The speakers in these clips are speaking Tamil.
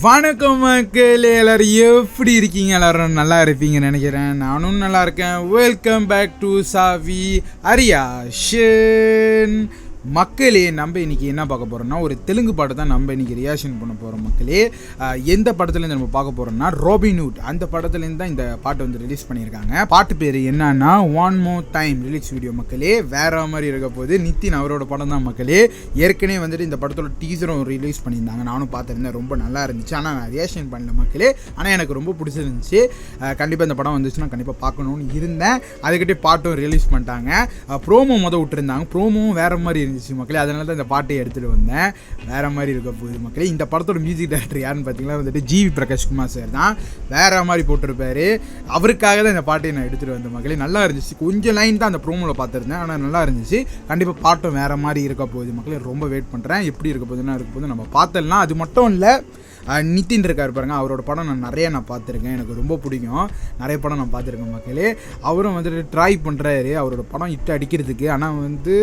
வணக்கம் மக்களே, எல்லாரும் எப்படி இருக்கீங்க? எல்லாரும் நல்லா இருப்பீங்கன்னு நினைக்கிறேன். நானும் நல்லா இருக்கேன். வெல்கம் பேக் டு சாவி அரியாஷன். மக்களே, நம்ம இன்றைக்கி என்ன பார்க்க போகிறோம்னா, ஒரு தெலுங்கு பாட்டு தான் நம்ம இன்றைக்கி ரியாக்ஷன் பண்ண போகிறோம். மக்களே, எந்த படத்துலேருந்து நம்ம பார்க்க போகிறோம்னா ராபின்ஹுட். அந்த படத்துலேருந்து தான் இந்த பாட்டு வந்து ரிலீஸ் பண்ணியிருக்காங்க. பாட்டு பேர் என்னன்னா one more time release video. மக்களே, வேற மாதிரி இருக்க போது. நித்தின் அவரோட படம் தான் மக்களே. ஏற்கனவே வந்துட்டு இந்த படத்தோட டீசரும் ரிலீஸ் பண்ணியிருந்தாங்க. நானும் பார்த்துருந்தேன், ரொம்ப நல்லா இருந்துச்சு. ஆனால் நான் ரியாக்ஷன் பண்ணல மக்களே. ஆனால் எனக்கு ரொம்ப பிடிச்சிருந்துச்சு. கண்டிப்பாக இந்த படம் வந்துச்சுன்னா கண்டிப்பாக பார்க்கணுன்னு இருந்தேன். அதுக்கிட்டே பாட்டும் ரிலீஸ் பண்ணிட்டாங்க. ப்ரோமோ விட்டுருந்தாங்க. ப்ரோமோவும் வேறு மாதிரி இருந்துச்சு மக்களே. அதனால தான் இந்த பாட்டை எடுத்துகிட்டு வந்தேன். வேறு மாதிரி இருக்க போகுது மக்களே. இந்த படத்தோட மியூசிக் டைரக்டர் யாருன்னு பார்த்தீங்கன்னா வந்துட்டு ஜிவி பிரகாஷ் குமார் சார் தான். வேறு மாதிரி போட்டிருப்பாரு. அவருக்காக தான் இந்த பாட்டை நான் எடுத்துகிட்டு வந்தேன் மக்களே. நல்லா இருந்துச்சு. கொஞ்சம் லைன் தான் அந்த ப்ரோமோவில் பார்த்துருந்தேன், ஆனால் நல்லா இருந்துச்சு. கண்டிப்பாக பாட்டும் வேறு மாதிரி இருக்க போகுது மக்களே. ரொம்ப வெயிட் பண்ணுறேன். எப்படி இருக்க போகுதுன்னா இருக்க போது நம்ம பார்த்துடலாம். அது மட்டும் இல்லை, நித்தின் இருக்கார் பாருங்க, அவரோட படம் நான் பார்த்துருக்கேன். எனக்கு ரொம்ப பிடிக்கும். நிறைய படம் நான் பார்த்துருக்கேன் மக்களே. அவரும் வந்துட்டு ட்ரை பண்ணுறாரு அவரோட படம் ஹிட் அடிக்கிறதுக்கு. ஆனால் வந்து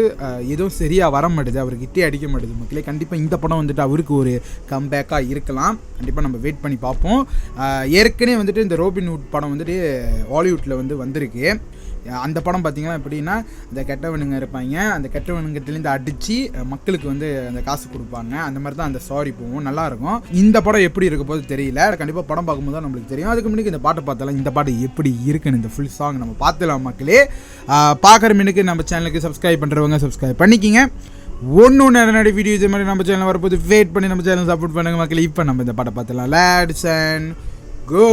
எதுவும் சரியாக வர மாட்டுது, அவருக்கு ஹிட்டே அடிக்க மாட்டுது மக்களே. கண்டிப்பாக இந்த படம் வந்துட்டு அவருக்கு ஒரு கம்பேக்காக இருக்கலாம். கண்டிப்பாக நம்ம வெயிட் பண்ணி பார்ப்போம். ஏற்கனவே வந்துட்டு இந்த ராபின்ஹுட் படம் வந்துட்டு ஹாலிவுட்டில் வந்திருக்கு. அந்த படம் பார்த்திங்கன்னா எப்படின்னா, அந்த கெட்டவனுங்க இருப்பாங்க, அந்த கெட்டவனுங்கிட்டேருந்து அடித்து மக்களுக்கு வந்து அந்த காசு கொடுப்பாங்க. அந்த மாதிரி தான் அந்த ஸ்டாரி போகும். நல்லாயிருக்கும். இந்த படம் எப்படி இருக்க போது தெரியல. கண்டிப்பாக படம் பார்க்கும்போது தான் நம்மளுக்கு தெரியும். அதுக்கு முன்னாடி இந்த பாட்டை பார்த்தாலும் இந்த பாட்டு எப்படி இருக்குன்னு இந்த ஃபுல் சாங் நம்ம பார்த்துலாம் மக்களே. பார்க்குற மினுக்கு நம்ம சேனலுக்கு சப்ஸ்கிரைப் பண்ணுறவங்க சப்ஸ்கிரைப் பண்ணிக்கிங்க. ஒன்று நிறைய வீடியோ இது மாதிரி நம்ம சேனல் வரப்போது வெயிட் பண்ணி நம்ம சேனல் சப்போர்ட் பண்ணுங்கள் மக்களே. இப்போ நம்ம இந்த பாட்டை பார்த்துலாம். லெட்ஸ் அண்ட் கோ.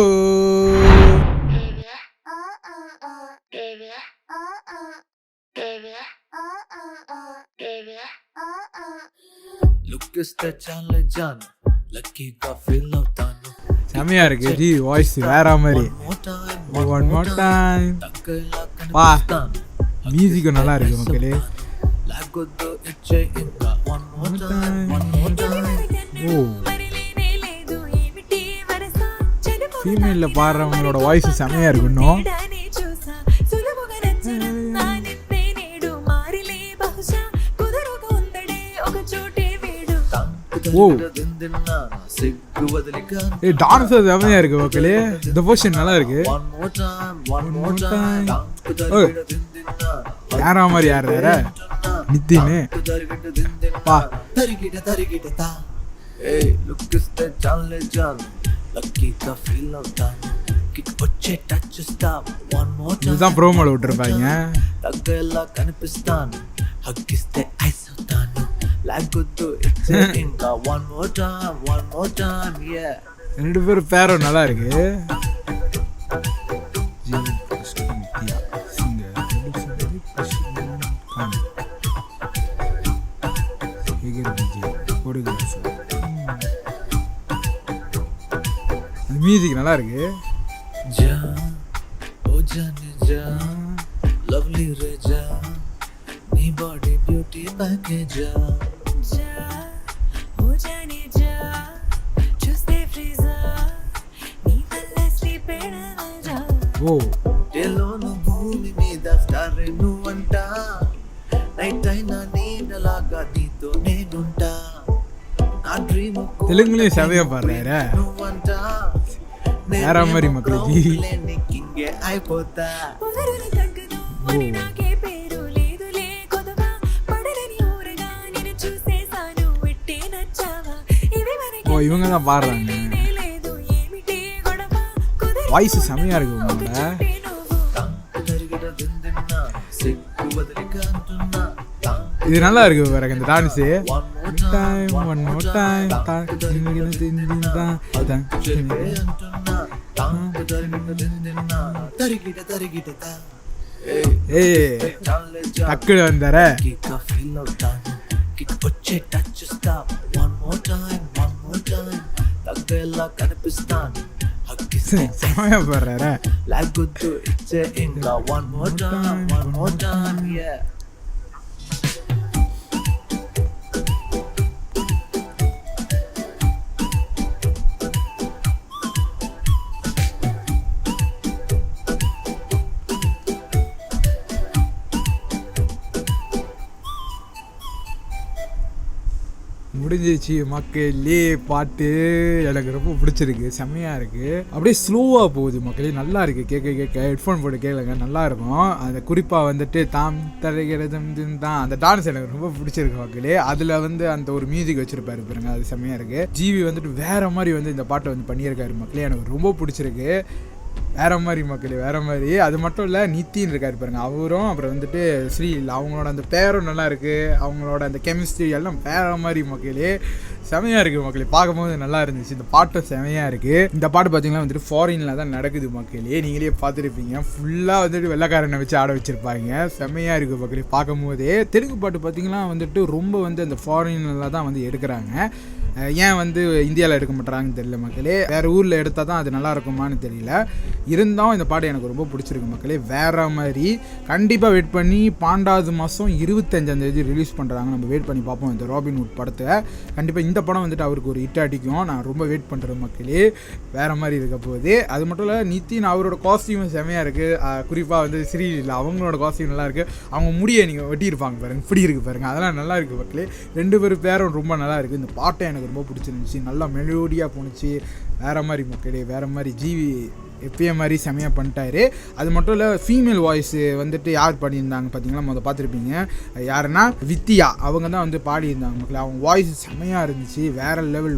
செமையா இருக்கு ஜி, வாய்ஸ் வேற மாதிரி. One more time. வா, மியூசிக்கும் நல்லா இருக்கு மக்களே. ஓ, ஃபீமேல்ல பாடுறவங்களோட வாய்ஸ் செமையா இருக்கு. இன்னும் ஓ, டான்ஸ் செமையா இருக்கு மக்களே. இந்த போர்ஷன் நல்லா இருக்கு. யாரா மாதிரி யார நித்தின்னு பா. இதுதான் ப்ரோமோல விட்டுருப்பாங்க. ரெண்டு பேரும் பேரும் நல்லா இருக்கு. மியூசிக் நல்லா இருக்கு. ఓ, భూమి మీద స్టార్ నువ్వంట, నైట్ అయినా నీడలాగా నీతో నేనుంటా, నా డ్రీమ్ తెలుగులో సెవెయా పాడారా నువ్వంట, యారా మరి మక్కలకి కింగే అయిపోతా. ஓ, இவங்க தான் பாடுறாங்க. வாய்ஸ் செமையா இருக்கு உங்களோட. இது நல்லா இருக்கு வேற இந்த டான்ஸ். One more time. டக்குனு வந்தார. సమయం పర్రారా లాగుతూ ఇచ్చే ఇంకా వన్ మోర్ టైం యా. முடிஞ்சிச்சு மக்களே. பாட்டு எனக்கு ரொம்ப பிடிச்சிருக்கு, செம்மையாக இருக்குது. அப்படியே ஸ்லோவாக போகுது மக்களே, நல்லா இருக்குது கேட்க ஹெட்ஃபோன் போட்டு கேளுங்க, நல்லா இருக்கும். அந்த குறிப்பாக வந்துட்டு தாம் தருகிறதும் தான் அந்த டான்ஸ் எனக்கு ரொம்ப பிடிச்சிருக்கு மக்களே. அதில் வந்து அந்த ஒரு மியூசிக் வச்சுருப்பாரு பாருங்க, அது செம்மையாக இருக்குது. ஜிவி வந்துட்டு வேறு மாதிரி வந்து இந்த பாட்டை வந்து பண்ணியிருக்காரு மக்களே, எனக்கு ரொம்ப பிடிச்சிருக்கு. வேறு மாதிரி மக்களே, வேறு மாதிரி. அது மட்டும் இல்லை, நித்தின்னு இருக்காரு பாருங்க, அவரும் அப்புறம் வந்துட்டு ஸ்ரீ அவங்களோட அந்த பேரும் நல்லா இருக்குது, அவங்களோட அந்த கெமிஸ்ட்ரி எல்லாம் வேறு மாதிரி மக்களே, செமையாக இருக்குது மக்களே. பார்க்கும்போது நல்லா இருந்துச்சு. இந்த பாட்டும் செமையாக இருக்குது. இந்த பாட்டு பார்த்தீங்கன்னா வந்துட்டு ஃபாரினில் தான் நடக்குது மக்களே, நீங்களே பார்த்துருப்பீங்க. ஃபுல்லாக வந்துட்டு வெள்ளைக்காரனை வச்சு ஆட வச்சுருப்பாங்க, செமையாக இருக்குது மக்களே பார்க்கும்போதே. தெலுங்கு பாட்டு பார்த்தீங்கன்னா வந்துட்டு ரொம்ப வந்து அந்த ஃபாரினில் தான் வந்து எடுக்கிறாங்க. ஏன் வந்து இந்தியாவில் எடுக்க மாட்டாங்கன்னு தெரியல மக்களே, வேறு ஊரில் எடுத்தால் தான் அது நல்லா இருக்குமான்னு தெரியல. இருந்தாலும் இந்த பாட்டு எனக்கு ரொம்ப பிடிச்சிருக்கு மக்களே, வேறு மாதிரி. கண்டிப்பாக வெயிட் பண்ணி 12வது மாதம் 25ஆம் ரிலீஸ் பண்ணுறாங்க. நம்ம வெயிட் பண்ணி பார்ப்போம் இந்த ராபின்ஹுட் படத்தை. கண்டிப்பாக இந்த படம் வந்துட்டு அவருக்கு ஒரு ஹிட் அடிக்கும், நான் ரொம்ப வெயிட் பண்ணுறேன் மக்களே. வேறு மாதிரி இருக்க போகுது. அது மட்டும் இல்லை, நித்தின் அவரோட காஸ்டியூம் செமையாக இருக்குது. குறிப்பாக வந்து ஸ்ரீலீலா அவங்களோட காஸ்டியூம் நல்லா இருக்குது. அவங்க முடியை நீங்கள் வெட்டியிருப்பாங்க பாருங்கள், இப்படி இருக்குது பாருங்கள், அதெல்லாம் நல்லா இருக்குது மக்களே. 2 பேரும் ரொம்ப நல்லா இருக்குது. இந்த பாட்டை எனக்கு ரொம்ப பிடிச்சிருந்துச்சு, நல்லா மெலோடியாக போணுச்சு, வேறு மாதிரி மக்களே, வேறு மாதிரி. ஜிவி எப்பயும் மாதிரி செமையாக பண்ணிட்டாரு. அது மட்டும் இல்லை, ஃபீமேல் வாய்ஸு வந்துட்டு யார் பாடியிருந்தாங்க பார்த்தீங்களா, முதல் பார்த்துருப்பீங்க, யாருன்னா வித்தியா, அவங்க தான் வந்து பாடியிருந்தாங்க மக்களே. அவங்க வாய்ஸ் செமையாக இருந்துச்சு, வேறு லெவல்.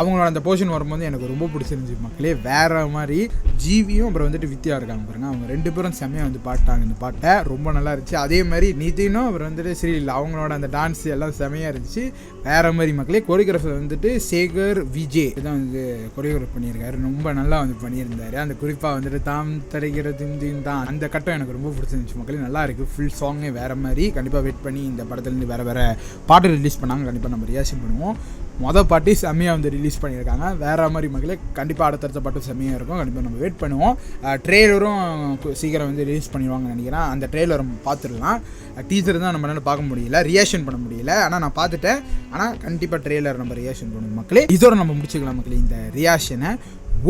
அவங்களோட அந்த போர்ஷன் வரும்போது எனக்கு ரொம்ப பிடிச்சிருந்துச்சு மக்களே, வேறு மாதிரி. ஜிவியும் அப்புறம் வந்துட்டு வித்தியா இருக்காங்க பாருங்க, அவங்க 2 பேரும் செமையாக வந்து பாட்டாங்க இந்த பாட்டை, ரொம்ப நல்லா இருந்துச்சு. அதே மாதிரி நிதினும் அப்புறம் வந்துட்டு ஸ்ரீலீலா அவங்களோட அந்த டான்ஸ் எல்லாம் செமையாக இருந்துச்சு, வேறு மாதிரி மக்களே. கொரியோகிராஃபர் வந்துட்டு சேகர் விஜய் தான் வந்து கொரியோகிராஃப் பண்ணியிருக்காரு, ரொம்ப நல்லா வந்து பண்ணியிருந்தாரு. அந்த குறிப்பாக வந்துட்டு தாம் தருகிறது தான் அந்த கட்டம் எனக்கு ரொம்ப பிடிச்சிருந்துச்சு மக்களே, நல்லா இருக்குது. ஃபுல் சாங்கே வேறு மாதிரி. கண்டிப்பாக வெயிட் பண்ணி இந்த படத்துலேருந்து வேறு பாட்டு ரிலீஸ் பண்ணாங்க, கண்டிப்பாக நம்ம ரியாக்ஷன் பண்ணுவோம். மொதல் பாட்டி செம்மையாக வந்து ரிலீஸ் பண்ணியிருக்காங்க, வேறு மாதிரி மக்களே. கண்டிப்பாக அடுத்தடுத்த பாட்டும் செம்மையாக இருக்கும், கண்டிப்பாக நம்ம வெயிட் பண்ணுவோம். ட்ரெய்லரும் சீக்கிரம் வந்து ரிலீஸ் பண்ணிடுவாங்கன்னு நினைக்கிறேன். அந்த ட்ரெய்லரை பார்த்துடலாம். டீசர் தான் நம்மளால பார்க்க முடியல, ரியாக்ஷன் பண்ண முடியல, ஆனால் நான் பார்த்துட்டேன். ஆனால் கண்டிப்பாக ட்ரெய்லர் நம்ம ரியாக்ஷன் பண்ணுவோம் மக்களே. இதோட நம்ம முடிச்சுக்கலாம் மக்களே இந்த ரியாக்ஷனை.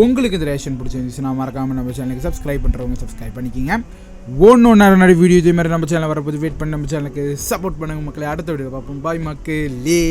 உங்களுக்கு இந்த ரியாக்ஷன் பிடிச்சிருந்துச்சுன்னா மறக்காமல் நம்ம சேனலுக்கு சப்ஸ்கிரைப் பண்ணுறவங்க சப்ஸ்கிரைப் பண்ணிக்கிங்க. ஒன்று வீடியோ இதே மாதிரி நம்ம சேனல் வரப்போது வெயிட் பண்ணி நம்ம சேனலுக்கு சப்போர்ட் பண்ணுங்கள் மக்களே. அடுத்த வீடியோ பார்ப்போம். பாய் மக்களே.